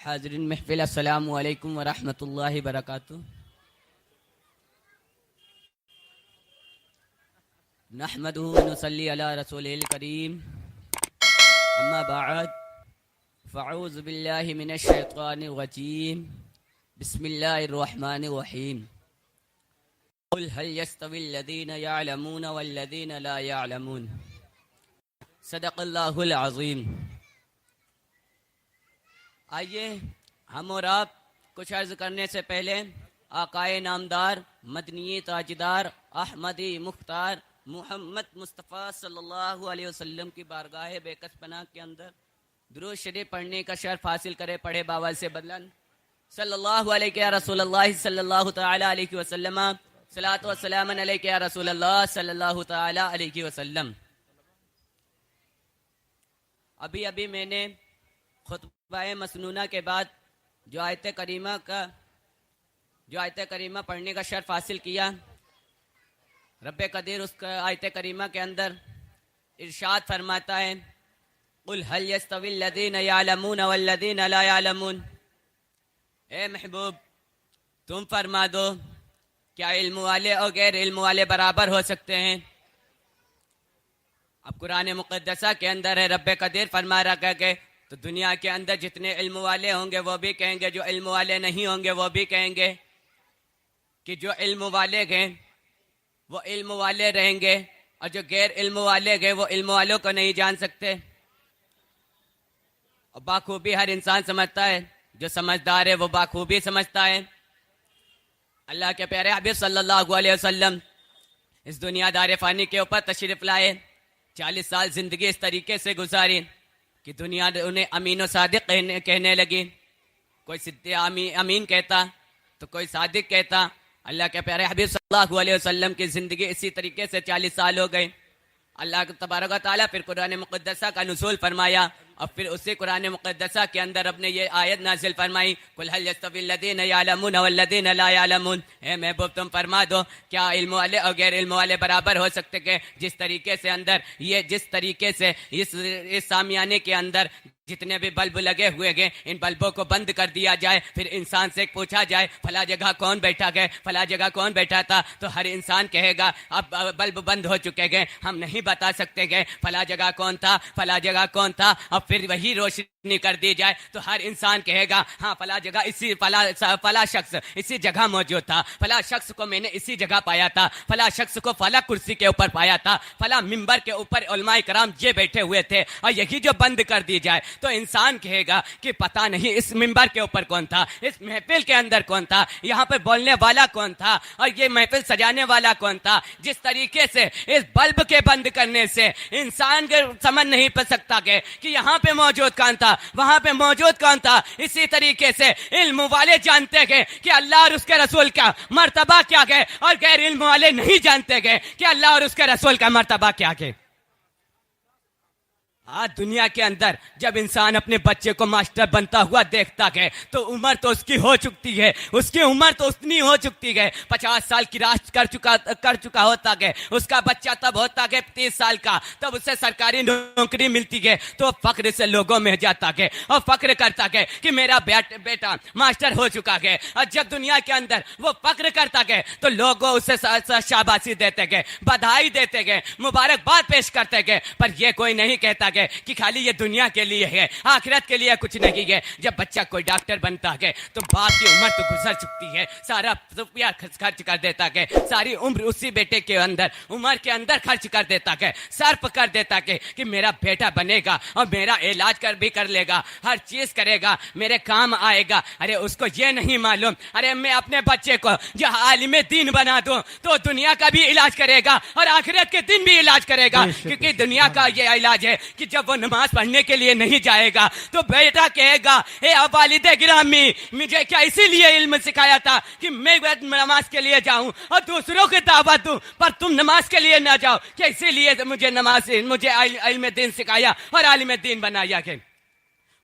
हाज़रीन महफ़िल अस्सलामु अलैकुम व रहमतुल्लाहि बरकातुहू। नहमदुहु व नुसल्ली अला रसूलिल करीम, अम्मा बअद, फ़अऊज़ु बिल्लाहि मिनश शैतानिर रजीम, बिस्मिल्लाहिर रहमानिर रहीम। क़ुल हल यस्तविल लज़ीना यअलमूना वल लज़ीना ला यअलमून। सदक़ल्लाहुल अज़ीम। आइए हम और आप कुछ अर्ज़ करने से पहले आकाए नामदार, मदनी ताजदार, अहमदी मुख्तार मुहम्मद मुस्तफ़ा सल्लल्लाहु अलैहि वसल्लम की बारगाह बेकस पनाह के अंदर दुरूद शरीफ पढ़ने का शर्फ हासिल करे। पढ़े बावल से बदलन सल्लल्लाहु अलैहि या रसूलल्लाह सल्लल्लाहु तआला अलैहि वसल्लम, सलातो व सलाम अलैका या रसूलल्लाह सल्लल्लाहु तआला अलैहि वसल्लम। अभी अभी मैंने खुतबा मसनूना के बाद जो आयत करीमा पढ़ने का शर्फ हासिल किया, रब्बे कदीर उस आयत करीमा के अंदर इरशाद फरमाता है, कुल हल यस्तविल लज़ीना यअलमूना वल लज़ीना ला यअलमून। ए महबूब, तुम फरमा दो, क्या इल्म वाले और गैर इल्म वाले बराबर हो सकते हैं? अब कुरान मुक़द्दसा के अंदर है, रब्बे कदीर फरमा रखा है, तो दुनिया के अंदर जितने इल्म वाले होंगे वो भी कहेंगे, जो इल्म वाले नहीं होंगे वो भी कहेंगे कि जो इल्म वाले गए वो इल्म वाले रहेंगे, और जो गैर इल्म वाले गए वो इल्म वालों को नहीं जान सकते। और बाखूबी हर इंसान समझता है, जो समझदार है वो बाखूबी समझता है। अल्लाह के प्यारे हबीब सल्लल्लाहु अलैहि वसल्लम इस दुनियादार फ़ानी के ऊपर तशरीफ़ लाए। 40 साल जिंदगी इस तरीके से गुजारी कि दुनिया उन्हें अमीन और सादिक कहने लगी। कोई सिद्दीक़ अमीन कहता तो कोई सादिक कहता। अल्लाह के प्यारे हबीब सल्लल्लाहु अलैहि वसल्लम की ज़िंदगी इसी तरीके से 40 साल हो गए। अल्लाह तबारक व तआला फिर कुरान मुक़द्दसा का नुज़ूल फरमाया, और फिर उसी कुरान मुक़द्दसा के अंदर अपने ये आयत नाज़िल फरमाई, कुल हल यस्तविल लज़ीना यअलमूना वल लज़ीना ला यअलमून। ए महबूब, तुम फरमा दो, क्या इल्म वाले और गैर इल्म वाले बराबर हो सकते हैं? जिस तरीके से इस सामियाने के अंदर जितने भी बल्ब लगे हुए हैं, इन बल्बों को बंद कर दिया जाए, फिर इंसान से पूछा जाए फला जगह कौन बैठा गए, फला जगह कौन बैठा था, तो हर इंसान कहेगा अब बल्ब बंद हो चुके गए, हम नहीं बता सकते गए फला जगह कौन था, फला जगह कौन था। अब फिर वही रोशनी कर दी जाए तो हर इंसान कहेगा हाँ फला जगह इसी फला शख्स इसी जगह मौजूद था, फला शख्स को मैंने इसी जगह पाया था, फला शख्स को फला कुर्सी के ऊपर पाया था, फला मिंबर के ऊपर उलमाए कराम ये बैठे हुए थे। और यही जो बंद कर दी जाए तो इंसान कहेगा कि पता नहीं इस मिंबर के ऊपर कौन था, इस महफिल के अंदर कौन था, यहाँ पर बोलने वाला कौन था, और ये महफिल सजाने वाला कौन था। जिस तरीके से इस बल्ब के बंद करने से इंसान के समझ नहीं पा सकता कि यहाँ पे मौजूद कौन था, वहां पे मौजूद कौन था, इसी तरीके से इल्म वाले जानते गए कि अल्लाह और उसके रसूल का मर्तबा क्या है, और गैर इल्म वाले नहीं जानते गए कि अल्लाह और उसके रसूल का मर्तबा क्या है। आज दुनिया के अंदर जब इंसान अपने बच्चे को मास्टर बनता हुआ देखता है तो उम्र तो उसकी हो चुकी है, उसकी उम्र तो उतनी हो चुकी है, 50 साल की राह कर चुका होता है। उसका बच्चा तब होता है 30 साल का, तब उसे सरकारी नौकरी मिलती है तो फख्र से लोगों में जाता है और फख्र करता है कि मेरा बेटा मास्टर हो चुका है। और जब दुनिया के अंदर वो फख्र करता है तो लोग उसे शाबाशी देते हैं, बधाई देते हैं, मुबारकबाद पेश करते हैं। पर यह कोई नहीं कहता कि खाली ये दुनिया के लिए है, आखिरत के लिए कुछ नहीं है। जब बच्चा कोई डॉक्टर बनता है तो बाप की उम्र तो गुजर चुकी है, सारा रुपया खर्च कर देता है, सारी उम्र उसी बेटे के अंदर उम्र के अंदर खर्च कर देता है, सर्फ कर देता है कि मेरा बेटा बनेगा और मेरा इलाज भी कर लेगा, हर चीज करेगा, मेरे काम आएगा। अरे उसको ये नहीं मालूम, अरे मैं अपने बच्चे को जो आलिम दीन बना दूं तो दुनिया का भी इलाज करेगा और आखिरत के दिन भी इलाज करेगा। क्योंकि दुनिया का ये इलाज है कि जब वो नमाज पढ़ने के लिए नहीं जाएगा तो बेटा कहेगा ए वालिदे गिरामी, मुझे क्या इसीलिए इल्म सिखाया था कि मैं नमाज के लिए जाऊं और दूसरों की दावत दूं, पर तुम नमाज के लिए ना जाओ, क्या इसीलिए मुझे इल्म दीन सिखाया और आलिम दीन बनाया है।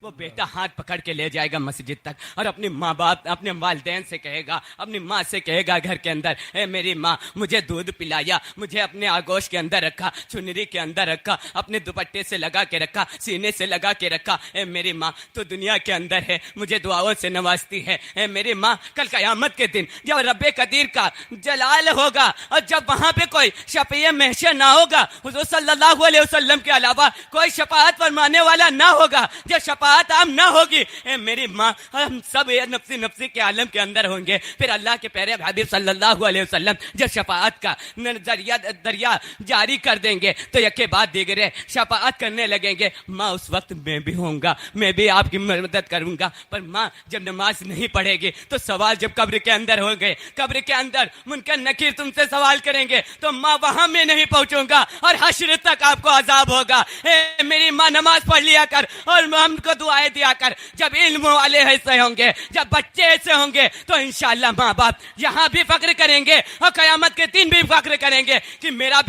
वो बेटा हाथ पकड़ के ले जाएगा मस्जिद तक और अपनी माँ बाप अपने वालिदैन से कहेगा, अपनी माँ से कहेगा घर के अंदर, ए मेरी माँ मुझे दूध पिलाया, मुझे अपने आगोश के अंदर रखा, चुनरी के अंदर रखा, अपने दुपट्टे से लगा के रखा, सीने से लगा के रखा। ए मेरी माँ तो दुनिया के अंदर है, मुझे दुआओं से नवाजती है। ए मेरी माँ कल क़यामत के दिन जब रब्बे कदीर का जलाल होगा और जब वहां पे कोई शफ़ीए महशर ना होगा, हुज़ूर सल्लल्लाहु अलैहि वसल्लम के अलावा कोई शफाअत फरमाने वाला ना होगा, जब शफाअत आम ना होगी, ए मेरी माँ हम सब नफ्सी नफ्सी के आलम के अंदर होंगे। फिर अल्लाह के प्यारे हबीब सल्लल्लाहु अलैहि वसल्लम जब शफाअत का दरिया जारी कर देंगे तो यके बाद दीगरे शफाअत करने लगेंगे। माँ उस वक्त मैं भी होऊंगा, मैं भी आपकी मदद करूंगा। पर माँ जब नमाज नहीं पढ़ेगी तो सवाल जब कब्र के अंदर होंगे, कब्र के अंदर मुनकर नकीर तुमसे सवाल करेंगे तो माँ वहां मैं नहीं पहुंचूंगा और हश्र तक आपको अजाब होगा। ए मेरी माँ नमाज पढ़ लिया कर और हमको दुआएं दिया कर। जब इल्म वाले ऐसे होंगे, जब बच्चे ऐसे होंगे तो इंशाअल्लाह माँ बाप यहाँ भी फक्र करेंगे और कयामत के दिन भी फक्र करेंगे कि मेरा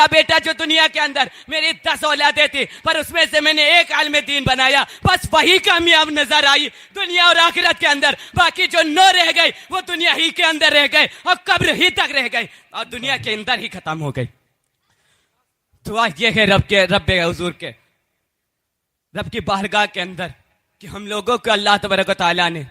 बेटा जो दुनिया के अंदर मेरी 10 औलादें थी पर उसमें से मैंने एक आलिम दीन बनाया, बस वही कामयाब नजर आई दुनिया और आखिरत के अंदर। बाकी जो 9 रह गए वो दुनिया ही के अंदर रह गए और कब्र ही तक रह गए और दुनिया के अंदर ही खत्म हो गई। दुआ ये है रब्बे हुजूर के रब की बारगाह के अंदर कि हम लोगों को अल्लाह तबारक व तआला ने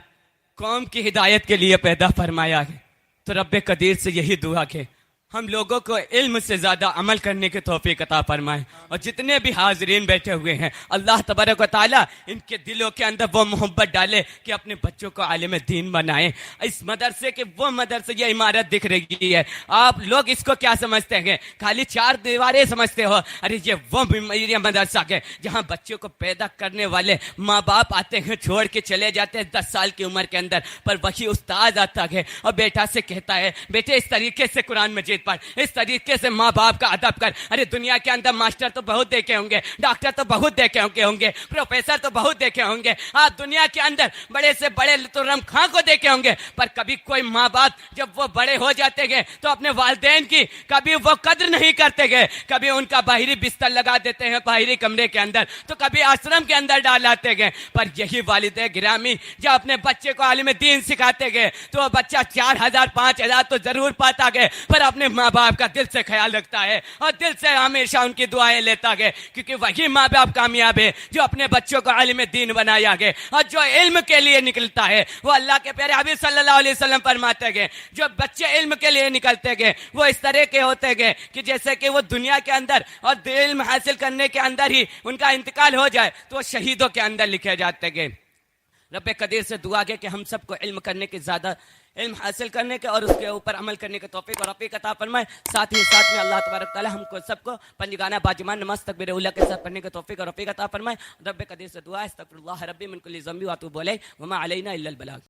कौम की हिदायत के लिए पैदा फरमाया है। तो रब्बे कदीर से यही दुआ के हम लोगों को इल्म से ज्यादा अमल करने की तौफीक अता फरमाए। और जितने भी हाजरीन बैठे हुए हैं अल्लाह तबारक व तआला इनके दिलों के अंदर वो मोहब्बत डाले कि अपने बच्चों को आलिम दीन बनाएं। इस मदरसे के वो मदरसे ये इमारत दिख रही है, आप लोग इसको क्या समझते हैं? खाली 4 दीवारें समझते हो? अरे ये मदरसा है जहाँ बच्चों को पैदा करने वाले माँ बाप आते हैं, छोड़ के चले जाते हैं 10 साल की उम्र के अंदर, पर वही उस्ताद आता है और बेटा से कहता है बेटे इस तरीके से कुरान मजीद पर, इस तरीके से माँ बाप का अदब कर। अरे दुनिया के अंदर मास्टर तो बहुत देखे होंगे, डॉक्टर तो बहुत देखे होंगे, प्रोफेसर तो बहुत देखे होंगे, आप दुनिया के अंदर बड़े से बड़े तुर्रम खां को देखे होंगे, पर कभी कोई माँ बाप जब वो बड़े हो जाते गए तो अपने वालिदैन की कभी वो कद्र नहीं करते गए। कभी उनका बाहरी बिस्तर लगा देते हैं बाहरी कमरे के अंदर, तो कभी आश्रम के अंदर डालाते गए। पर यही वालिद गिरामी जब अपने बच्चे को आलिम दीन सिखाते गए तो वो बच्चा 4000 5000 तो जरूर पाता गए, पर अपने माँ बाप का दिल से ख्याल रखता है और दिल से हमेशा उनकी दुआएं लेता गए, क्योंकि वही माँ बाप कामयाब है जो अपने बच्चों को आलिम दीन बनाया गए और जो इल्म के लिए निकलता है। वो अल्लाह के प्यारे हबीब सल्लल्लाहु अलैहि वसल्लम फरमाते गए जो बच्चे इल्म के लिए निकलते गए वो इस तरह के होते गए कि जैसे कि वो दुनिया के अंदर और इल्म हासिल करने के अंदर ही उनका इंतकाल हो जाए तो वो शहीदों के अंदर लिखे जाते गए। रब्बे कदीर से दुआ है कि हम सबको इल्म करने की ज्यादा इल्म हासिल करने के और उसके ऊपर अमल करने के तौफीक और रफ़ीक अता फरमाए। साथ ही साथ में अल्लाह तबारक तआला हमको सबको पंजगाना बाजिमान नमाज तकबीर उला के साथ पढ़ने के तौफीक और रफ़ीक अता फरमाए। रब्बे कदीर से दुआ है अस्तगफिरुल्लाह रब्बी मिन कुल्ली ज़ंबी व अतूबु इलैह व मा अलैना इल्लल बलाग।